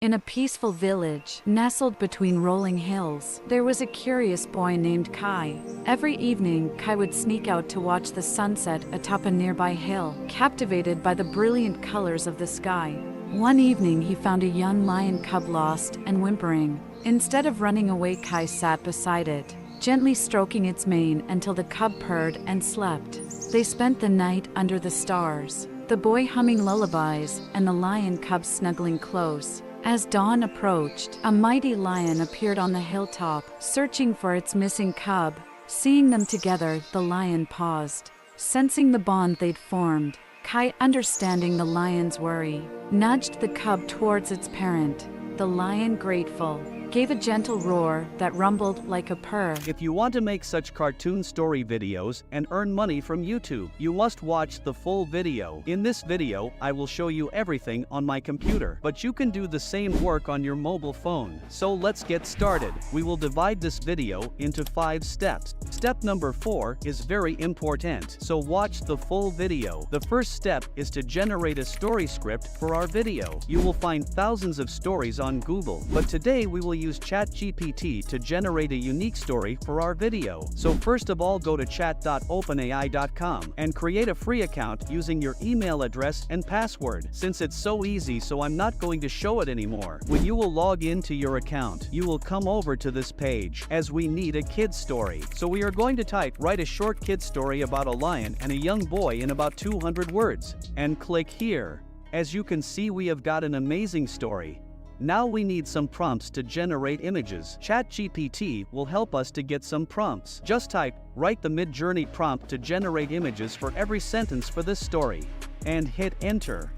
In a peaceful village, nestled between rolling hills, there was a curious boy named Kai. Every evening, Kai would sneak out to watch the sunset atop a nearby hill, captivated by the brilliant colors of the sky. One evening, he found a young lion cub lost and whimpering. Instead of running away, Kai sat beside it, gently stroking its mane until the cub purred and slept. They spent the night under the stars, the boy humming lullabies and the lion cub snuggling close. As dawn approached, a mighty lion appeared on the hilltop, searching for its missing cub. Seeing them together, the lion paused, sensing the bond they'd formed. Kai, understanding the lion's worry, nudged the cub towards its parent. The lion, grateful, gave a gentle roar that rumbled like a purr. If you want to make such cartoon story videos and earn money from YouTube, you must watch the full video. In this video, I will show you everything on my computer, but you can do the same work on your mobile phone. So let's get started. We will divide this video into 5 steps. Step number 4 is very important, so watch the full video. The first step is to generate a story script for our video. You will find thousands of stories on Google, but today we will use ChatGPT to generate a unique story for our video. So first of all, go to chat.openai.com and create a free account using your email address and password. Since it's so easy, so I'm not going to show it anymore. When you will log into your account, you will come over to this page, as we need a kid's story. So we are going to type, write a short kid story about a lion and a young boy in about 200 words, and click here. As you can see, we have got an amazing story. Now we need some prompts to generate images. ChatGPT will help us to get some prompts. Just type, write the Mid-Journey prompt to generate images for every sentence for this story, and hit enter.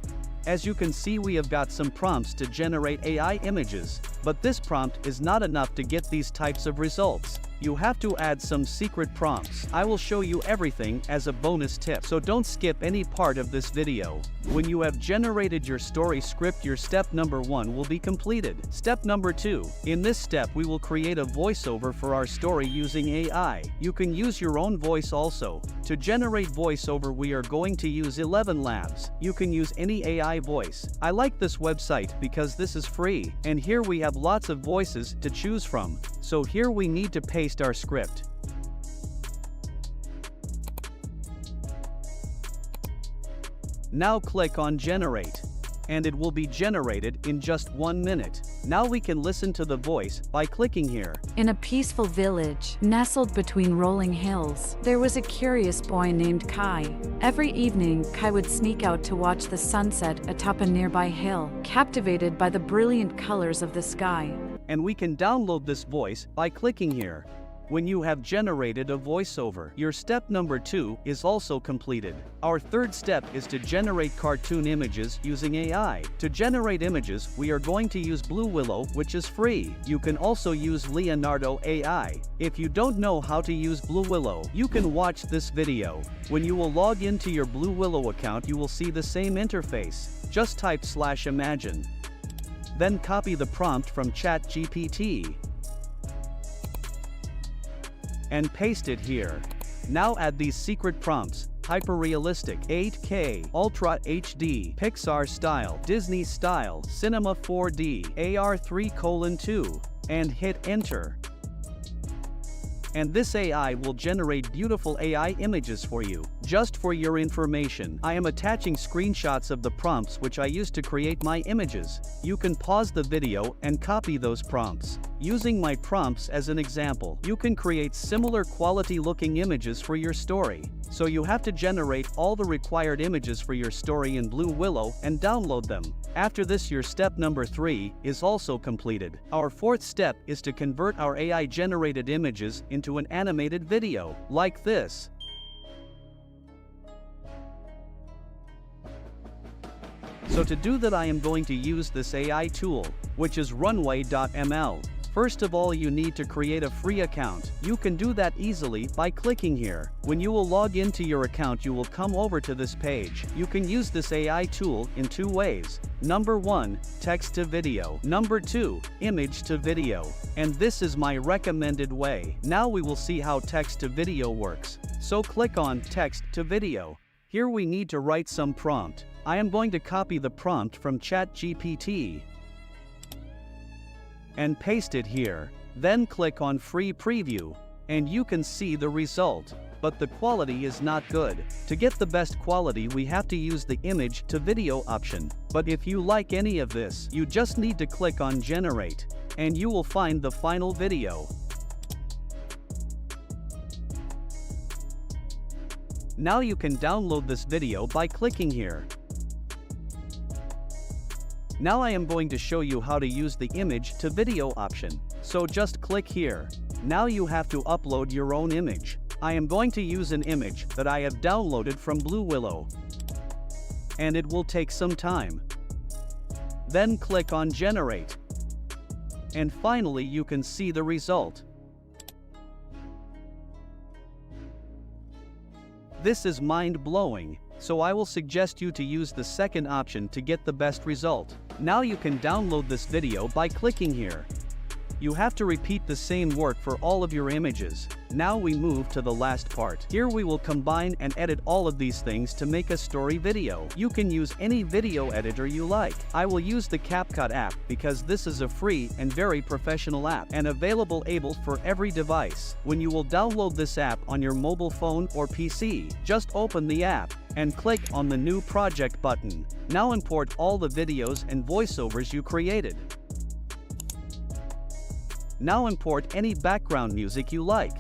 As you can see, we have got some prompts to generate AI images, but this prompt is not enough to get these types of results. You have to add some secret prompts. I will show you everything as a bonus tip, so don't skip any part of this video. When you have generated your story script, your step number 1 will be completed. Step number 2. In this step, we will create a voiceover for our story using AI. You can use your own voice also. To generate voiceover, we are going to use 11 Labs. You can use any AI voice. I like this website because this is free, and here we have lots of voices to choose from. So here we need to paste our script. Now click on Generate, and it will be generated in just 1 minute. Now we can listen to the voice by clicking here. In a peaceful village, nestled between rolling hills, there was a curious boy named Kai. Every evening, Kai would sneak out to watch the sunset atop a nearby hill, captivated by the brilliant colors of the sky. And we can download this voice by clicking here. When you have generated a voiceover, your step number 2 is also completed. Our third step is to generate cartoon images using AI. To generate images, we are going to use Blue Willow, which is free. You can also use Leonardo AI. If you don't know how to use Blue Willow, you can watch this video. When you will log into your Blue Willow account, you will see the same interface. Just type /imagine. Then copy the prompt from ChatGPT and paste it here. Now add these secret prompts: hyper-realistic, 8K, Ultra HD, Pixar style, Disney style, Cinema 4D, AR3:2, and hit enter. And this AI will generate beautiful AI images for you. Just for your information, I am attaching screenshots of the prompts which I used to create my images. You can pause the video and copy those prompts. Using my prompts as an example, you can create similar quality looking images for your story. So you have to generate all the required images for your story in Blue Willow and download them. After this, your step number 3 is also completed. Our fourth step is to convert our AI generated images into an animated video, like this. So to do that, I am going to use this AI tool, which is Runway.ml. First of all, you need to create a free account. You can do that easily by clicking here. When you will log into your account, you will come over to this page. You can use this AI tool in 2 ways. Number 1, text to video. Number 2, image to video. And this is my recommended way. Now we will see how text to video works. So click on text to video. Here we need to write some prompt. I am going to copy the prompt from ChatGPT and paste it here. Then click on Free Preview, and you can see the result. But the quality is not good. To get the best quality, we have to use the image to video option. But if you like any of this, you just need to click on Generate, and you will find the final video. Now you can download this video by clicking here. Now I am going to show you how to use the image to video option. So just click here. Now you have to upload your own image. I am going to use an image that I have downloaded from Blue Willow, and it will take some time. Then click on Generate, and finally you can see the result. This is mind-blowing, so I will suggest you to use the second option to get the best result. Now you can download this video by clicking here. You have to repeat the same work for all of your images. Now we move to the last part. Here we will combine and edit all of these things to make a story video. You can use any video editor you like. I will use the CapCut app because this is a free and very professional app and available for every device. When you will download this app on your mobile phone or PC, just open the app and click on the New Project button. Now import all the videos and voiceovers you created. Now import any background music you like.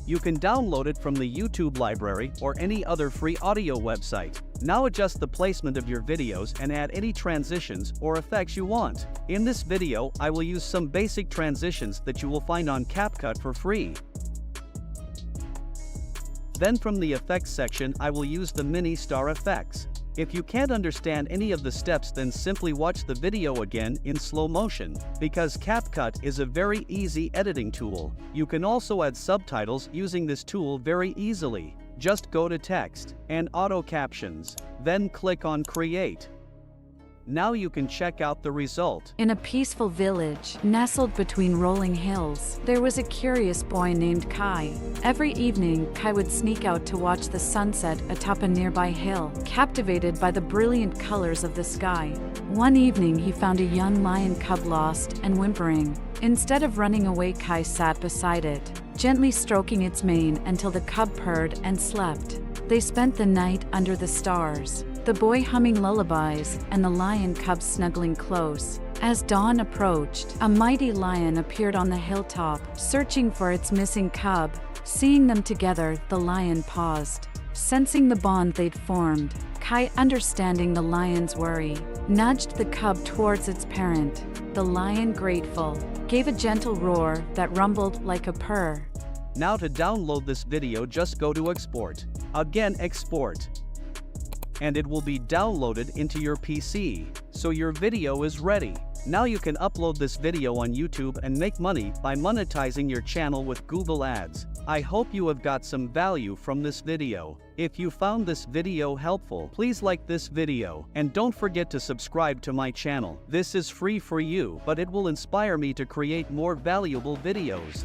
You can download it from the YouTube library or any other free audio website. Now adjust the placement of your videos and add any transitions or effects you want. In this video, I will use some basic transitions that you will find on CapCut for free. Then from the effects section, I will use the mini star effects. If you can't understand any of the steps, then simply watch the video again in slow motion, because CapCut is a very easy editing tool. You can also add subtitles using this tool very easily. Just go to Text and Auto Captions, then click on Create. Now you can check out the result. In a peaceful village, nestled between rolling hills, there was a curious boy named Kai. Every evening, Kai would sneak out to watch the sunset atop a nearby hill, captivated by the brilliant colors of the sky. One evening, he found a young lion cub lost and whimpering. Instead of running away, Kai sat beside it, gently stroking its mane until the cub purred and slept. They spent the night under the stars, the boy humming lullabies and the lion cub snuggling close. As dawn approached, a mighty lion appeared on the hilltop, searching for its missing cub. Seeing them together, the lion paused. Sensing the bond they'd formed, Kai, understanding the lion's worry, nudged the cub towards its parent. The lion, grateful, gave a gentle roar that rumbled like a purr. Now to download this video, just go to Export. Again, Export. And it will be downloaded into your PC, so your video is ready. Now you can upload this video on YouTube and make money by monetizing your channel with Google Ads. I hope you have got some value from this video. If you found this video helpful, please like this video, and don't forget to subscribe to my channel. This is free for you, but it will inspire me to create more valuable videos.